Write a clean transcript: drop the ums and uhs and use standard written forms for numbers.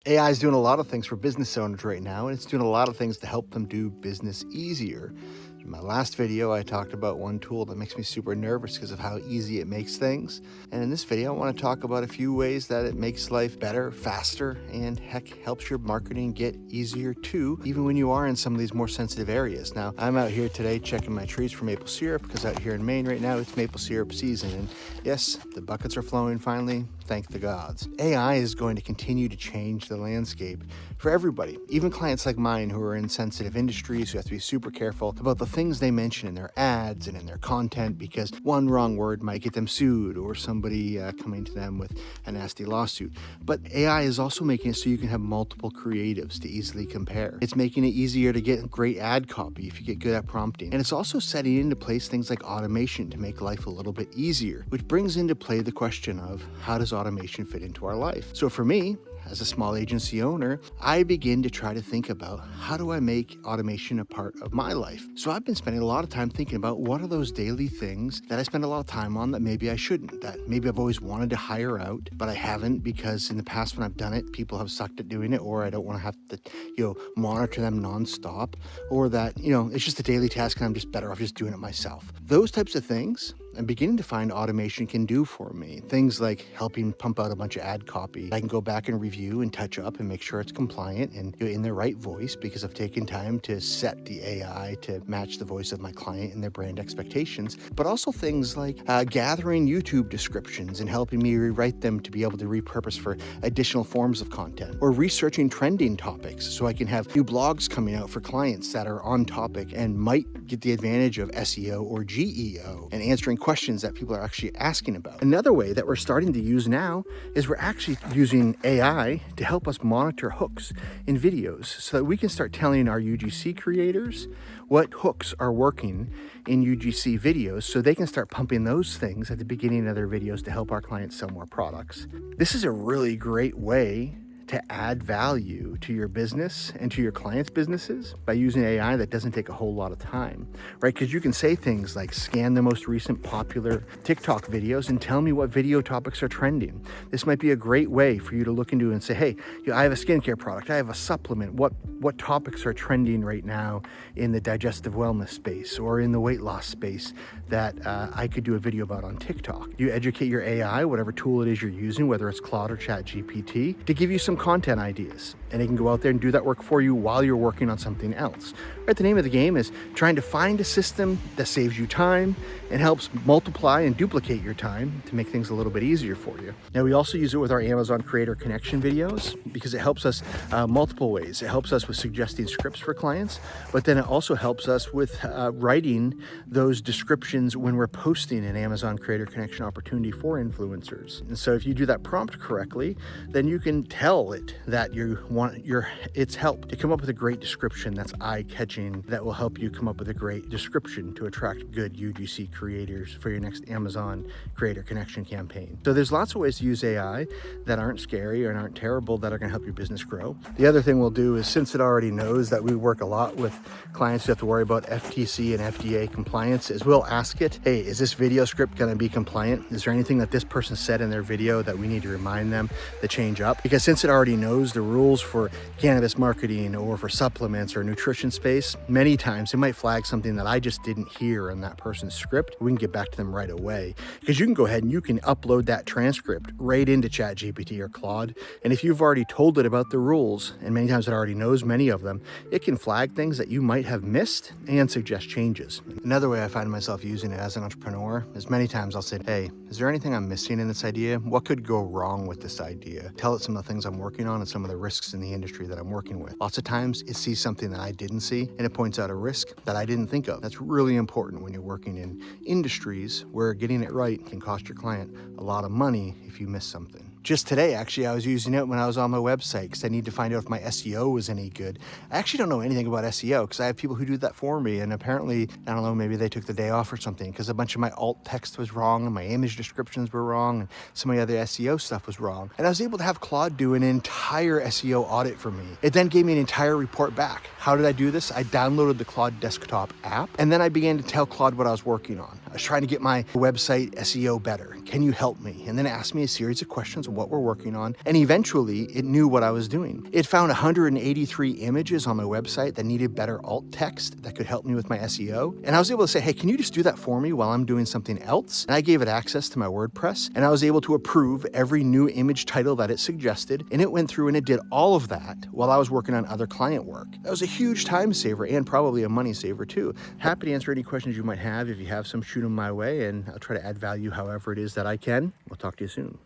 AI is doing a lot of things for business owners right now, and it's doing a lot of things to help them do business easier. In my last video, I talked about one tool that makes me super nervous because of how easy it makes things. And in this video, I want to talk about a few ways that it makes life better, faster, and heck, helps your marketing get easier too, even when you are in some of these more sensitive areas. Now, I'm out here today checking my trees for maple syrup because out here in Maine right now, it's maple syrup season. And yes, the buckets are flowing finally. Thank the gods. AI is going to continue to change the landscape for everybody, even clients like mine who are in sensitive industries who have to be super careful about the things they mention in their ads and in their content because one wrong word might get them sued or somebody coming to them with a nasty lawsuit. But AI is also making it so you can have multiple creatives to easily compare. It's making it easier to get great ad copy if you get good at prompting. And it's also setting into place things like automation to make life a little bit easier, which brings into play the question of how does automation fit into our life? So for me, as a small agency owner, I begin to try to think about how do I make automation a part of my life? So I've been spending a lot of time thinking about what are those daily things that I spend a lot of time on that maybe I shouldn't, that maybe I've always wanted to hire out, but I haven't because in the past when I've done it, people have sucked at doing it, or I don't want to have to, monitor them nonstop, or that, it's just a daily task and I'm just better off just doing it myself. Those types of things I'm beginning to find automation can do for me. Things like helping pump out a bunch of ad copy. I can go back and review and touch up and make sure it's compliant and in the right voice because I've taken time to set the AI to match the voice of my client and their brand expectations. But also things like gathering YouTube descriptions and helping me rewrite them to be able to repurpose for additional forms of content. Or researching trending topics so I can have new blogs coming out for clients that are on topic and might get the advantage of SEO or GEO and answering questions that people are actually asking about. Another way that we're starting to use now is we're actually using AI to help us monitor hooks in videos so that we can start telling our UGC creators what hooks are working in UGC videos so they can start pumping those things at the beginning of their videos to help our clients sell more products. This is a really great way to add value to your business and to your clients' businesses by using AI that doesn't take a whole lot of time, right? Because you can say things like scan the most recent popular TikTok videos and tell me what video topics are trending. This might be a great way for you to look into and say, hey, I have a skincare product, I have a supplement. What topics are trending right now in the digestive wellness space or in the weight loss space that I could do a video about on TikTok? You educate your AI, whatever tool it is you're using, whether it's Claude or ChatGPT, to give you some content ideas, and it can go out there and do that work for you while you're working on something else. Right, the name of the game is trying to find a system that saves you time and helps multiply and duplicate your time to make things a little bit easier for you. Now, we also use it with our Amazon Creator Connection videos because it helps us multiple ways. It helps us with suggesting scripts for clients, but then it also helps us with writing those descriptions when we're posting an Amazon Creator Connection opportunity for influencers. And so if you do that prompt correctly, then you can tell it that you want its help to come up with a great description that's eye-catching, that will help you come up with a great description to attract good UGC creators for your next Amazon Creator Connection campaign. So there's lots of ways to use AI that aren't scary and aren't terrible that are going to help your business grow. The other thing we'll do is, since it already knows that we work a lot with clients who have to worry about FTC and FDA compliance, is we'll ask it, hey, is this video script going to be compliant? Is there anything that this person said in their video that we need to remind them to change up? Because since it already knows the rules for cannabis marketing or for supplements or nutrition space, many times it might flag something that I just didn't hear in that person's script. We can get back to them right away because you can go ahead and you can upload that transcript right into ChatGPT or Claude. And if you've already told it about the rules, and many times it already knows many of them, it can flag things that you might have missed and suggest changes. Another way I find myself using it as an entrepreneur is many times I'll say, hey, is there anything I'm missing in this idea? What could go wrong with this idea? Tell it some of the things I'm working on and some of the risks in the industry that I'm working with. Lots of times it sees something that I didn't see and it points out a risk that I didn't think of. That's really important when you're working in industries where getting it right can cost your client a lot of money if you miss something. Just today, actually, I was using it when I was on my website because I need to find out if my SEO was any good. I actually don't know anything about SEO because I have people who do that for me. And apparently, I don't know, maybe they took the day off or something because a bunch of my alt text was wrong and my image descriptions were wrong and some of the other SEO stuff was wrong. And I was able to have Claude do an entire SEO audit for me. It then gave me an entire report back. How did I do this? I downloaded the Claude desktop app and then I began to tell Claude what I was working on. I was trying to get my website SEO better. Can you help me? And then it asked me a series of questions on what we're working on. And eventually it knew what I was doing. It found 183 images on my website that needed better alt text that could help me with my SEO. And I was able to say, hey, can you just do that for me while I'm doing something else? And I gave it access to my WordPress, and I was able to approve every new image title that it suggested. And it went through and it did all of that while I was working on other client work. That was a huge time saver and probably a money saver too. Happy to answer any questions you might have. If you have some, shoot them my way, and I'll try to add value however it is that I can. We'll talk to you soon.